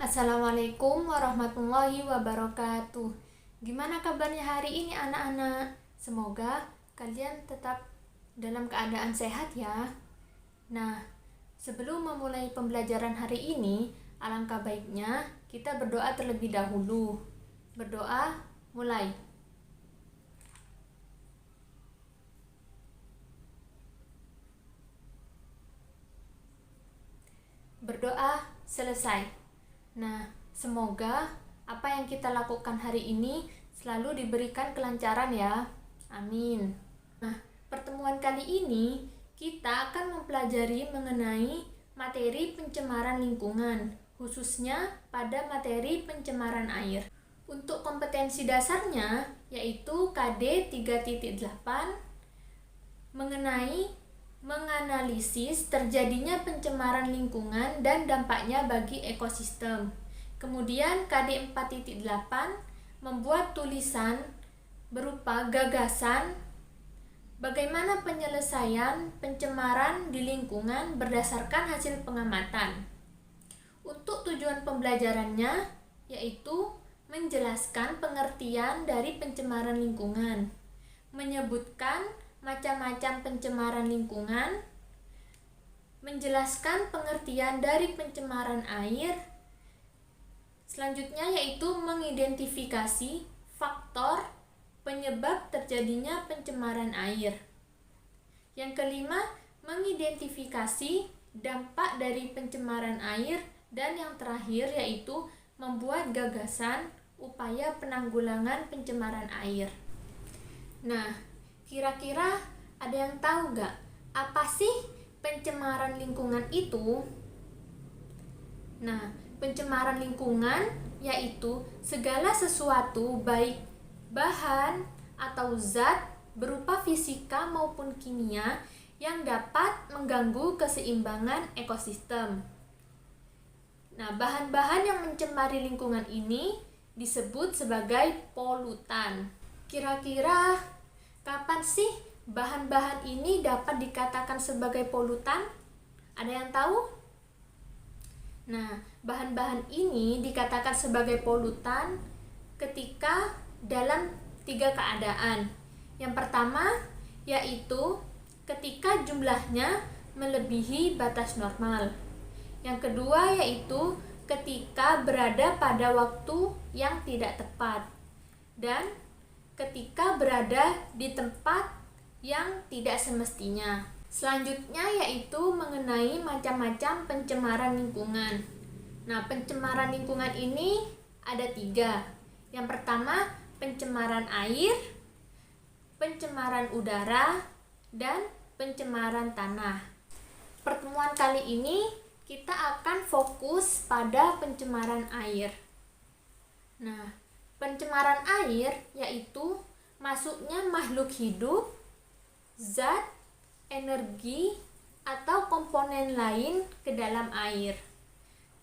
Assalamualaikum warahmatullahi wabarakatuh. Gimana kabarnya hari ini anak-anak? Semoga kalian tetap dalam keadaan sehat ya. Nah, sebelum memulai pembelajaran hari ini, alangkah baiknya kita berdoa terlebih dahulu. Berdoa, mulai. Berdoa, selesai. Nah, semoga apa yang kita lakukan hari ini selalu diberikan kelancaran ya. Amin. Nah, pertemuan kali ini kita akan mempelajari mengenai materi pencemaran lingkungan, khususnya pada materi pencemaran air. Untuk kompetensi dasarnya yaitu KD 3.8 mengenai menganalisis terjadinya pencemaran lingkungan dan dampaknya bagi ekosistem. Kemudian KD 4.8 membuat tulisan berupa gagasan bagaimana penyelesaian pencemaran di lingkungan berdasarkan hasil pengamatan. Untuk tujuan pembelajarannya yaitu menjelaskan pengertian dari pencemaran lingkungan, menyebutkan macam-macam pencemaran lingkungan, menjelaskan pengertian dari pencemaran air. Selanjutnya yaitu mengidentifikasi faktor penyebab terjadinya pencemaran air. Yang kelima, mengidentifikasi dampak dari pencemaran air, dan yang terakhir yaitu membuat gagasan upaya penanggulangan pencemaran air. Nah, kira-kira ada yang tahu nggak apa sih pencemaran lingkungan itu? Nah, pencemaran lingkungan yaitu segala sesuatu baik bahan atau zat berupa fisika maupun kimia yang dapat mengganggu keseimbangan ekosistem. Nah, bahan-bahan yang mencemari lingkungan ini disebut sebagai polutan. Kira-kira kapan sih bahan-bahan ini dapat dikatakan sebagai polutan? Ada yang tahu? Nah, bahan-bahan ini dikatakan sebagai polutan ketika dalam 3 keadaan. Yang pertama yaitu ketika jumlahnya melebihi batas normal. Yang kedua yaitu ketika berada pada waktu yang tidak tepat. Dan ketika berada di tempat yang tidak semestinya. Selanjutnya yaitu mengenai macam-macam pencemaran lingkungan. Nah, pencemaran lingkungan ini ada 3. Yang pertama, pencemaran air, pencemaran udara, dan pencemaran tanah. Pertemuan kali ini kita akan fokus pada pencemaran air. Nah, pencemaran air yaitu masuknya makhluk hidup, zat, energi, atau komponen lain ke dalam air.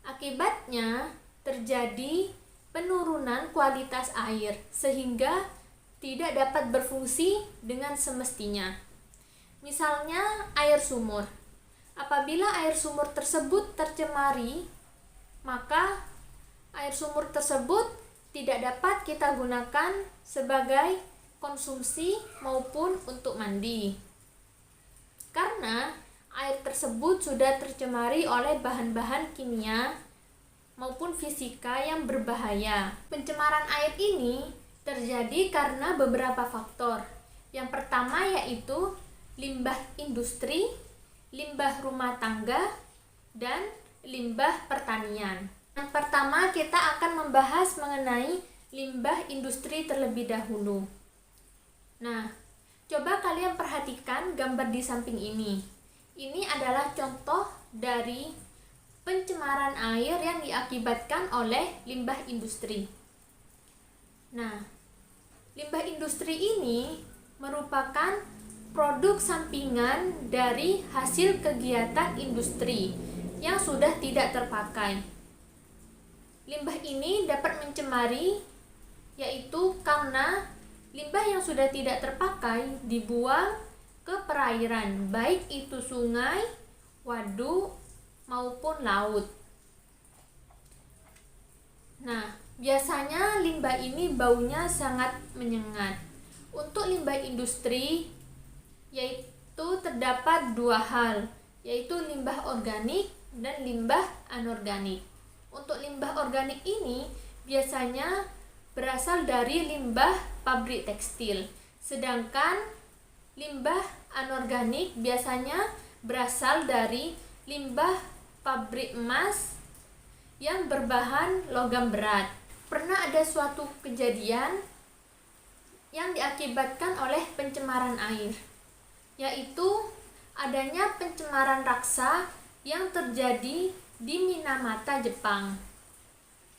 Akibatnya terjadi penurunan kualitas air sehingga tidak dapat berfungsi dengan semestinya. Misalnya air sumur. Apabila air sumur tersebut tercemari, maka air sumur tersebut tidak dapat kita gunakan sebagai konsumsi maupun untuk mandi. Karena air tersebut sudah tercemari oleh bahan-bahan kimia maupun fisika yang berbahaya. Pencemaran air ini terjadi karena beberapa faktor. Yang pertama yaitu limbah industri, limbah rumah tangga, dan limbah pertanian. Yang pertama kita akan membahas mengenai limbah industri terlebih dahulu. Nah, coba kalian perhatikan gambar di samping ini. Ini adalah contoh dari pencemaran air yang diakibatkan oleh limbah industri. Nah, limbah industri ini merupakan produk sampingan dari hasil kegiatan industri yang sudah tidak terpakai. Limbah ini dapat mencemari yaitu karena limbah yang sudah tidak terpakai dibuang ke perairan, baik itu sungai, waduk, maupun laut. Biasanya limbah ini baunya sangat menyengat. Untuk limbah industri yaitu terdapat dua hal, yaitu limbah organik dan limbah anorganik. Untuk limbah organik ini biasanya berasal dari limbah pabrik tekstil, sedangkan limbah anorganik biasanya berasal dari limbah pabrik emas yang berbahan logam berat. Pernah ada suatu kejadian yang diakibatkan oleh pencemaran air, yaitu adanya pencemaran raksa yang terjadi di Minamata, Jepang.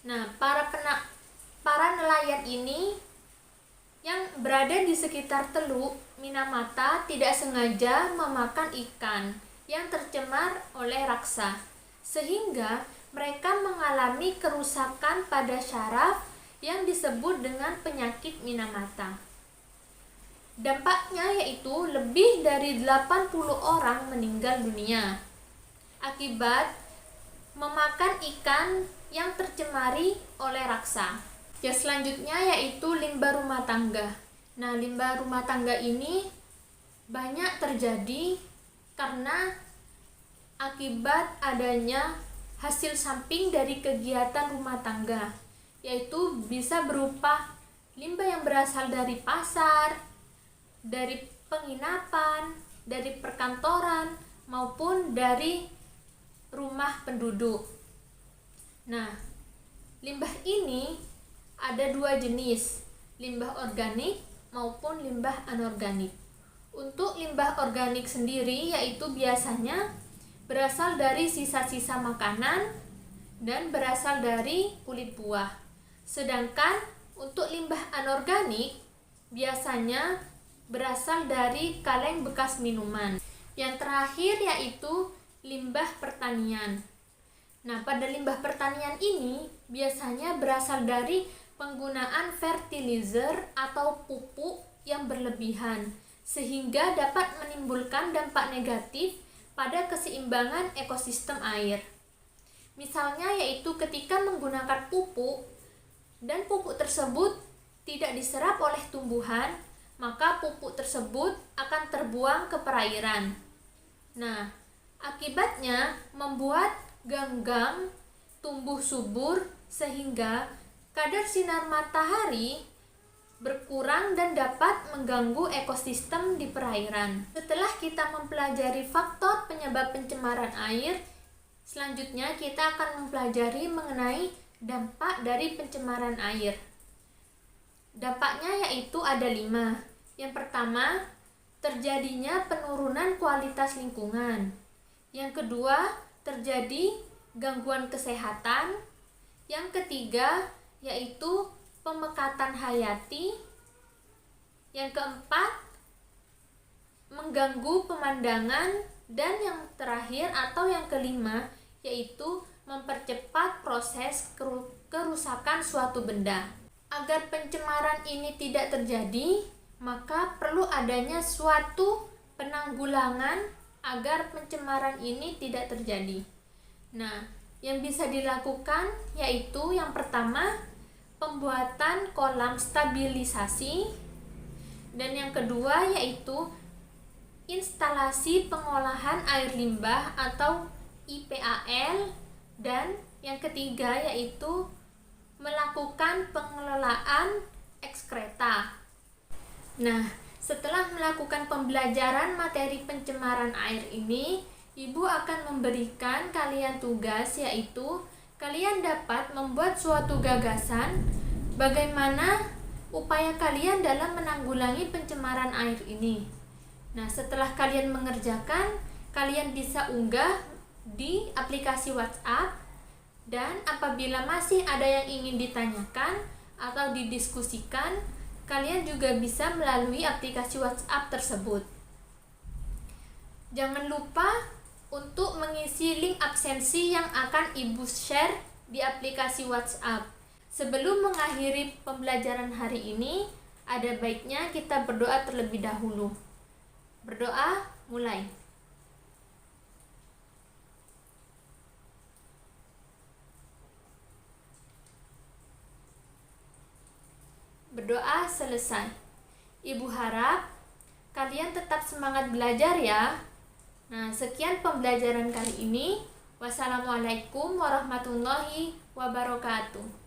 Nah, para nelayan ini yang berada di sekitar Teluk Minamata tidak sengaja memakan ikan yang tercemar oleh raksa, sehingga mereka mengalami kerusakan pada syaraf yang disebut dengan penyakit Minamata. Dampaknya yaitu lebih dari 80 orang meninggal dunia akibat memakan ikan yang tercemari oleh raksa. Yang selanjutnya yaitu limbah rumah tangga. Nah, limbah rumah tangga ini banyak terjadi karena akibat adanya hasil samping dari kegiatan rumah tangga, yaitu bisa berupa limbah yang berasal dari pasar, dari penginapan, dari perkantoran, maupun dari rumah penduduk. Nah, limbah ini ada dua jenis, limbah organik maupun limbah anorganik. Untuk limbah organik sendiri yaitu biasanya berasal dari sisa-sisa makanan dan berasal dari kulit buah. Sedangkan untuk limbah anorganik biasanya berasal dari kaleng bekas minuman. Yang terakhir yaitu limbah pertanian. Nah, pada limbah pertanian ini biasanya berasal dari penggunaan fertilizer atau pupuk yang berlebihan, sehingga dapat menimbulkan dampak negatif pada keseimbangan ekosistem air. Misalnya yaitu ketika menggunakan pupuk dan pupuk tersebut tidak diserap oleh tumbuhan, maka pupuk tersebut akan terbuang ke perairan. Nah, akibatnya membuat ganggang tumbuh subur sehingga kadar sinar matahari berkurang dan dapat mengganggu ekosistem di perairan. Setelah kita mempelajari faktor penyebab pencemaran air, selanjutnya kita akan mempelajari mengenai dampak dari pencemaran air. Dampaknya yaitu ada 5. Yang pertama, terjadinya penurunan kualitas lingkungan. Yang kedua, terjadi gangguan kesehatan. Yang ketiga, yaitu pemekatan hayati. Yang keempat, mengganggu pemandangan. Dan yang terakhir atau yang kelima yaitu mempercepat proses kerusakan suatu benda. Agar pencemaran ini tidak terjadi, maka perlu adanya suatu penanggulangan agar pencemaran ini tidak terjadi. Nah, yang bisa dilakukan yaitu yang pertama, pembuatan kolam stabilisasi, dan yang kedua yaitu instalasi pengolahan air limbah atau IPAL, dan yang ketiga yaitu melakukan pengelolaan ekskreta. Nah, setelah melakukan pembelajaran materi pencemaran air ini, Ibu akan memberikan kalian tugas, yaitu kalian dapat membuat suatu gagasan bagaimana upaya kalian dalam menanggulangi pencemaran air ini. Nah, setelah kalian mengerjakan, kalian bisa unggah di aplikasi WhatsApp, dan apabila masih ada yang ingin ditanyakan atau didiskusikan, kalian juga bisa melalui aplikasi WhatsApp tersebut. Jangan lupa untuk mengisi link absensi yang akan Ibu share di aplikasi WhatsApp. Sebelum mengakhiri pembelajaran hari ini, ada baiknya kita berdoa terlebih dahulu. Berdoa, mulai. Berdoa selesai. Ibu harap kalian tetap semangat belajar ya. Nah, sekian pembelajaran kali ini. Wassalamualaikum warahmatullahi wabarakatuh.